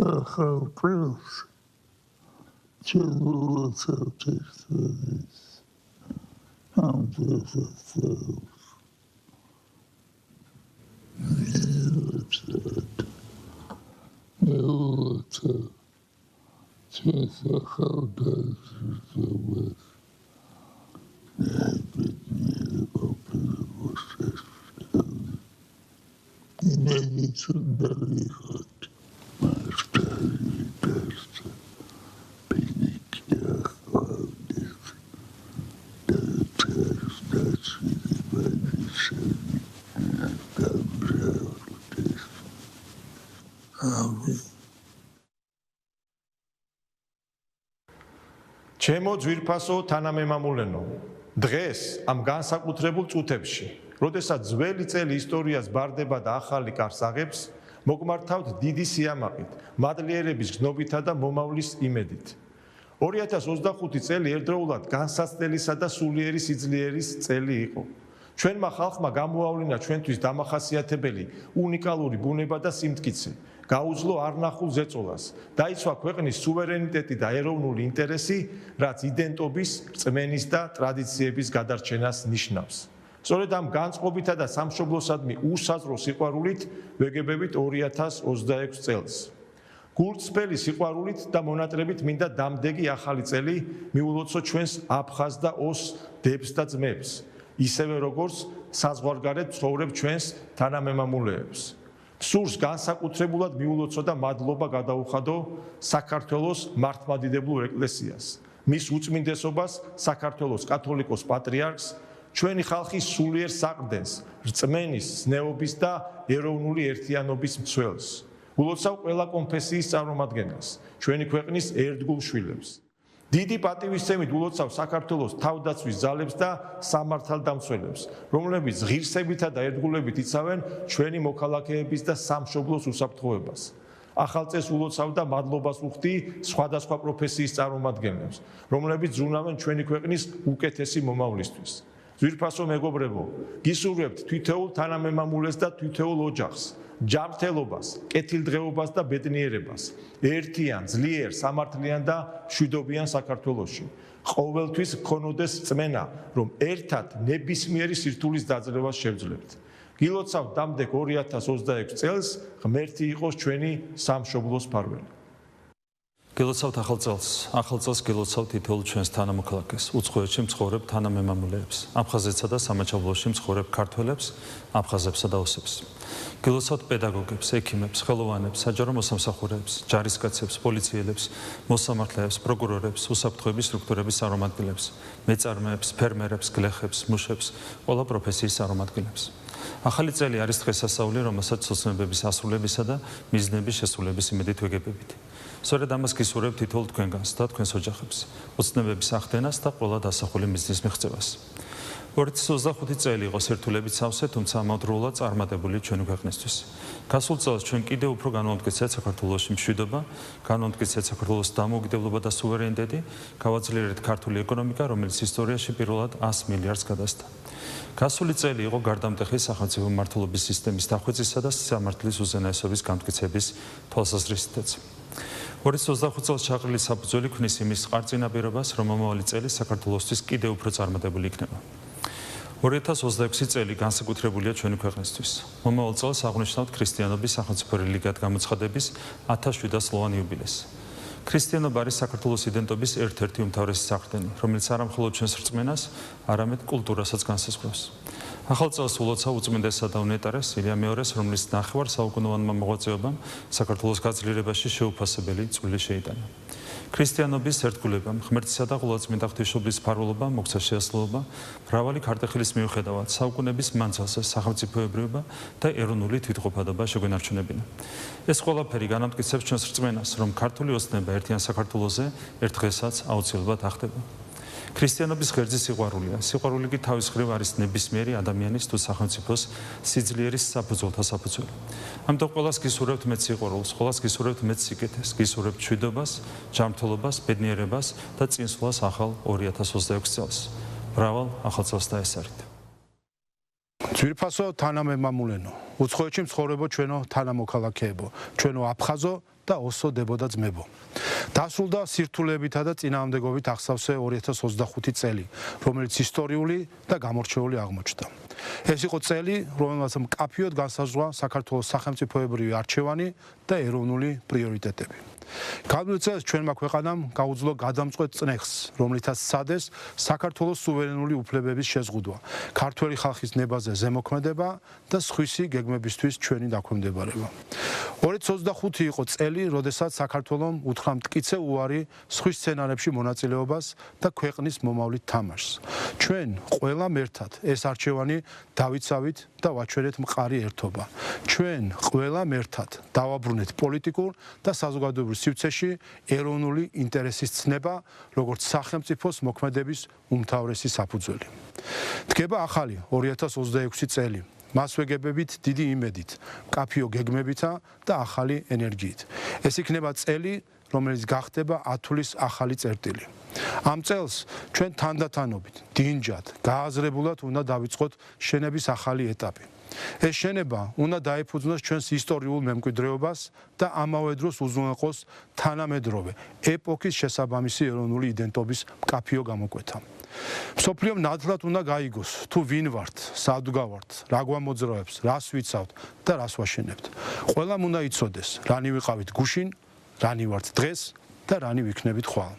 ახალწელს ჩამოვაცავთ ამ დღესაც ჩვენს ახალგაზრდობას იმედიც უნდა ვიღოთ მართალი დასა პინიკი ახალდეს და ჩემო ძვირფასო თანამემამულენო, დღეს ამ განსაკუთრებულ წუთებში, როდესაც ძველი წელი ისტორიას ბარდება და ახალი კარს აღებს, მოგმართავთ დიდი სიამაყით, მადლიერების გზნობითა და მომავლის იმედით. 2025 წელი ერთდროულად განსაცდელისა და სულიერი სიძლიერის წელი იყო. ჩვენმა ხალხმა გამოავლინა ჩვენთვის დამახასიათებელი უნიკალური ბუნება და სიმტკიცე, გაუძლო არნახულ ზეწოლას, დაიცვა ქვეყნის სუვერენიტეტი და ეროვნული ინტერესი, რაც იდენტობის, რწმენის და ტრადიციების გადარჩენას ნიშნავს. სწორედ ამ განწყობითა და სამშობლოსადმი უსაზრო სიყვარულით ვეგებებით 2026 წელს. გულწრფელი სიყვარულით და მონატრებით მინდა დამდეგი ახალი წელი მიულოცო ჩვენს აფხაზ და ოს დებს და ძმებს, ისევე როგორც საზღვარგარეთ ცხოვრებ ჩვენს თანამემამულეებს. სურს განსაკუთრებულად მიულოცო და მადლობა გადაუხადო საქართველოს მართლმადიდებლურ ეკლესიას, მის უწმინდესობას, საქართველოს კათოლიკოს პატრიარქს, ჩვენი ხალხის სულიერ საყრდენს, რწმენის, ზნეობის და ეროვნული ერთიანობის მცველს. ულოცავ ყველა კონფესიის წარმომადგენელს, ჩვენი ქვეყნის ერთგულ შვილებს. დიდი პატივისცემით ულოცავ საქართველოს თავდაცვის ძალებს და სამართალდამცველებს, რომლებიც ღირსებითა და ერთგულებით იცავენ ჩვენი მოქალაქეების და სამშობლოს უსაფრთხოებას. ახალ წელს ულოცავ და მადლობას ვუხდი სხვადასხვა პროფესიის წარმომადგენლებს, რომლებიც ზრუნავენ ჩვენი ქვეყნის უკეთესი მომავლისთვის. ძვირფასო მეგობრებო, გისურვებთ თითოეულ თანამემამულეს და თითოეულ ოჯახს, ჯანმრთელობას, კეთილდღეობას და ბედნიერებას, ერთიან, ძლიერ, სამართლიან და მშვიდობიან საქართველოში. ყოველთვის გქონოდეს რწმენა, რომ ერთად ნებისმიერი სირთულის დაძლევას შევძლებთ. გილოცავ დამდეგ 2026 წელს ღმერთი იყოს ჩვენი სამშობლოს ფარველი. გილოცავთ ახალ წელს გილოცავთ თითოეულ ჩვენს თანამოქალაქეს, უცხოეთში მცხოვრებ თანამემამულეებს, აფხაზეთსა და სამაჩაბლოში მცხოვრებ ქართველებს, აფხაზებსა და ოსებს. გილოცავთ პედაგოგებს, ექიმებს, ხელოვანებს, საჯარო მოსამსახურეებს, ჯარისკაცებს, პოლიციელებს, მოსამართლეებს, პროკურორებს, უსაფრთხოების სტრუქტურების წარმომადგენლებს, მეწარმეებს, ფერმერებს, გლეხებს, მუშებს, ყველა პროფესიის წარმომადგენლებს. ახალი წელი არის დღესასწაული, რომელსაც ოცნებების ასრულებისა და მიზნების შესრულების იმედით ვეგებებით. სწორედ ამას გისურვებთ თითოეულ თქვენგანს და თქვენს ოჯახებს, ოცნებების ახდენას და ყველა დასახული მიზნის მიღწევას. 2025 წელი იყო სირთულებით სავსე, თუმცა ამავდროულად წარმატებული ჩვენი ქვეყნისთვის. გასულ წელს ჩვენ კიდევ უფრო განვამტკიცეთ საქართველოში მშვიდობა, განვამტკიცეთ საქართველოს დამოუკიდებლობა და სუვერენიტეტი, გავაძლიერეთ ქართული ეკონომიკა, რომელიც ისტორიაში პირველად 100 მილიარდს გადასცა. გასული წელი იყო გარდამტეხი სახელმწიფო მმართველობის სისტემის დახვეწისა და სამართლის უზენაესობის გამტკიცების თვალსაზრისითაც. 2025 წელს ჩაყრილი საფუძველი ქმნის იმის წყარწინაპირობას, რომ მომავალი წელი საქართველოსთვის კიდევ უფრო წარმატებული იქნება. 2026 წელი განსაკუთრებულია ჩვენი ქვეყნისთვის. მომავალ წელს აღნიშნავთ ქრისტიანობის სახელმწიფო რელიგიად გამოცხადების 1700-ლოვან იუბილეს. ქრისტიანობა არის საქართველოს იდენტობის ერთ-ერთი უმთავრესი საყრდენი, რომელიც არა მხოლოდ ჩვენს რწმენას, არამედ კულტურასაც განსაზღვრავს. ახალ წელს ულოცავ უწმინდესსა და უნეტარეს ილია მეორეს, რომლის ნახევარ საუკუნოვანმა მოღვაწეობამ საქართველოს გაძლიერებაში შეუფასებელი წვლილი შეიტანა. ქრისტიანობის ერთგულებამ, ღმერთისა და ყოლაწმინდა ღვთისმშობლის მფარველობამ მოქცა შეასრულობა, მრავალი ქართეხილის მიუხედავად საუკუნების მანძილზე სახელმწიფოებრიობა და ეროვნული თვითყოფადობა შეგვენარჩუნებინა. ეს ყველაფერი განამტკიცებს ჩვენს რწმენას, რომ ქართული ოცნება ერთიან საქართველოზე ერთ დღესაც აუცილებლად ახდება. ქრისტიანობის ღერძი სიყვარულია. სიყვარული კი თავის მხრივ არის ნებისმიერი ადამიანის თუ სახელმწიფოს სიძლიერის საფუძველთა საფუძველი. ამიტომ ყველას გისურვებთ მეც სიყვარულს, ყველას გისურვებთ მეც სიკეთეს, გისურვებთ მშვიდობას, ჯანმრთელობას, ბედნიერებას და წინსვლას ახალ 2026 წელს. მრავალ ახალ წელს დაესარით. ძვირფასო თანამემამულენო, უცხოეთში მცხოვრებო ჩვენო თანამოქალაქეებო, ჩვენო აფხაზო და ოსოდებოდა ძმებო. დასრულდა სირთულეებითა და წინააღმდეგობით აღსავსე 2025 წელი, რომელიც ისტორიული და გამორჩეული აღმოჩნდა. ეს იყო წელი, რომელმაც მკაფიოდ განსაზღვრა საქართველოს სახელმწიფოებრივი არჩევანი და ეროვნული პრიორიტეტები. გადმოცემას ჩვენმა ქვეყანამ გაუძლო გადამწყვეტ წნეხს, რომლითაც სცადეს საქართველოს სუვერენული უფლებების შეზღუდვა, ქართველი ხალხის ნებაზე ზემოქმედება და სხვისი გეგმებისთვის ჩვენი დაქვემდებარება. 2025 იყო წელი, როდესაც საქართველომ უთხრა მტკიცე უარი სხვის სცენარებში მონაწილეობას და ქვეყნის მომავლით თამაშს. ჩვენ ყველამ ერთად ეს არჩევანი დავიცავით და ვაჩვენეთ მყარი ერთობა. ჩვენ ყველამ ერთად დავაბრუნეთ პოლიტიკურ და საზოგადოებრივ სივრცეში ეროვნული ინტერესის ცნება, როგორც სახელმწიფოს მოქმედების უმთავრესი საფუძველი. დგება ახალი 2026 წელი. მას ვეგებებით დიდი იმედით, მკაფიო გეგმებითა და ახალი ენერგიით. ეს იქნება წელი, რომელიც გახდება ათვლის ახალი წერტილი. ამ წელს ჩვენ თანდათანობით, დინჯად, გააზრებულად უნდა დავიწყოთ შენების ახალი ეტაპი. ეს შენება უნდა დაეფუძნოს ჩვენს ისტორიულ მემკვიდრეობას და ამავე დროს უზრუნველყოს თანამედროვე ეპოქის შესაბამისი ეროვნული იდენტობის მკაფიო გამოკვეთა. მსოფლიომ ნათლად უნდა გაიგოს, თუ ვინ ვართ, სად გავართ, რა გვამოძრავებს, რას ვიცავთ და რას ვაშენებთ. ყველამ უნდა იცოდეს, რანი ვიყავით გუშინ, რანი ვართ დღეს და რანი ვიქნებით ხვალ.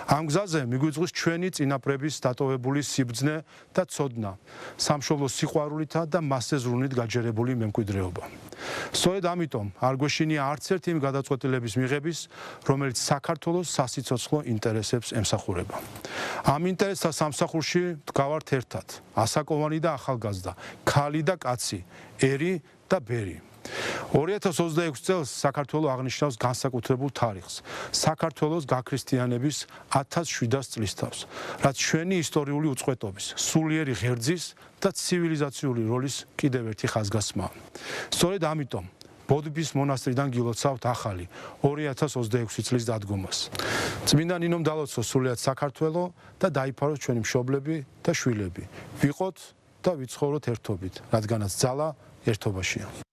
ამ გზაზე მიგვიძღვის ჩვენი წინაპრების დატოვებული სიბრძნე და ცოდნა, სამშობლოს სიყვარულითა და მასზე ზრუნვით გაჯერებული მემკვიდრეობა. სწორედ ამიტომ არ გვეშინია არც ერთი იმ გადაწყვეტილების მიღების, რომელიც საქართველოს სასიცოცხლო ინტერესებს ემსახურება. ამ ინტერესთა სამსახურში ვდგავართ ერთად, ასაკოვანი და ახალგაზრდა, ქალი და კაცი, ერი და ბერი. 2026 წელს საქართველო აღნიშნავს განსაკუთრებულ თარიღს, საქართველოს გაქრისტიანების 1700 წლისთავს, რაც ჩვენი ისტორიული უწყვეტობის, სულიერი ღერძის და ცივილიზაციური როლის კიდევ ერთი ხაზგასმაა. სწორედ ამიტომ ბოდბის მონასტრიდან გილოცავთ ახალი 2026 წლის დადგომას. წმინდა ნინომ დალოცოს სრულიად საქართველო და დაიფაროს ჩვენი მშობლები და შვილები. ვიყოთ და ვიცხოვროთ ერთობით, რადგანაც ძალა ერთობაშია.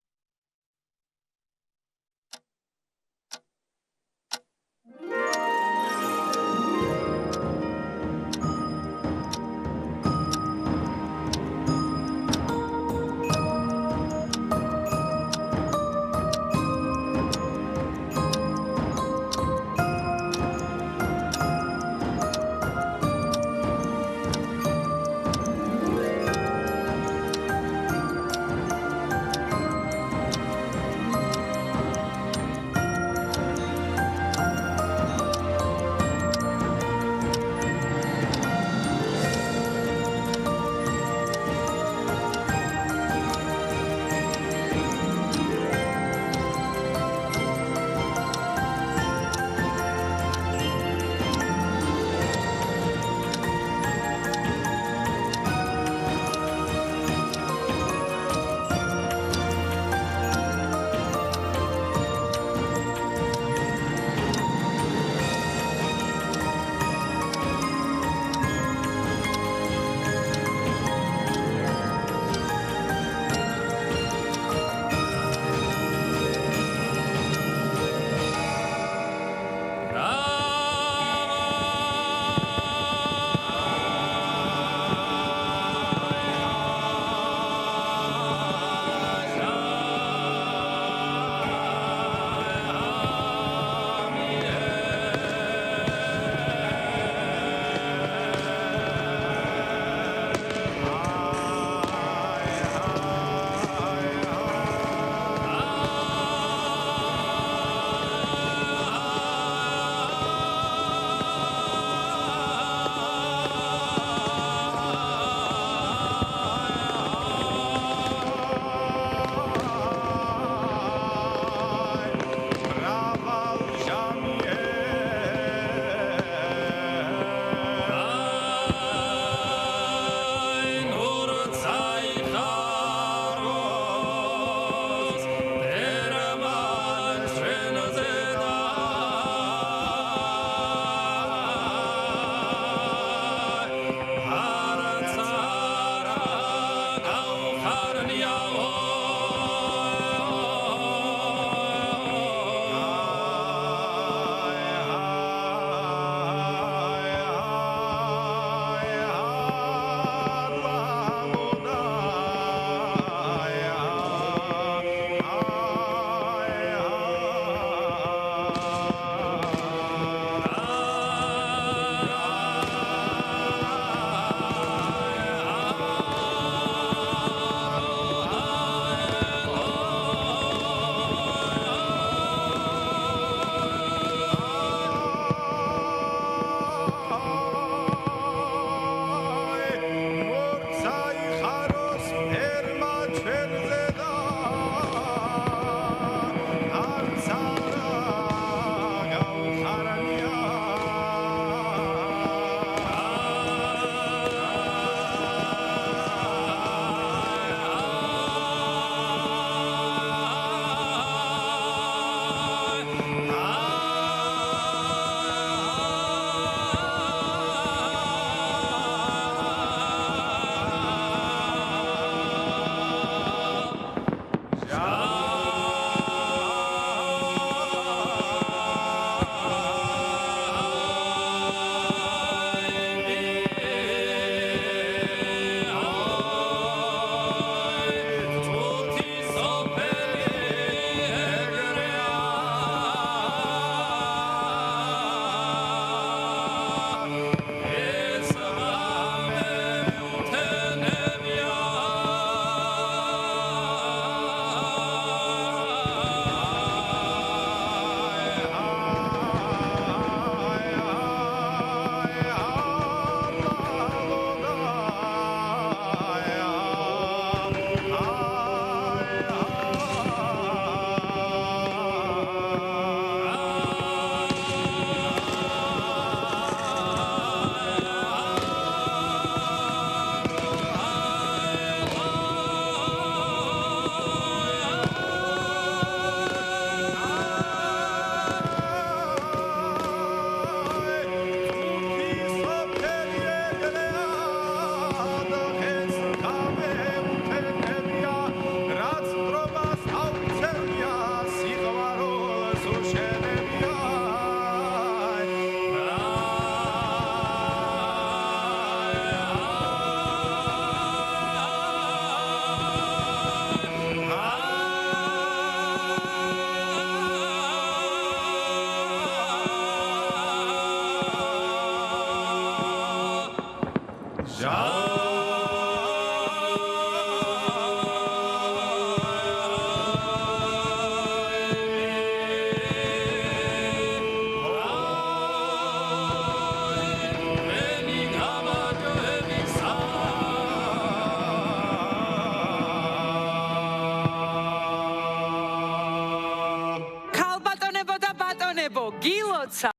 როცა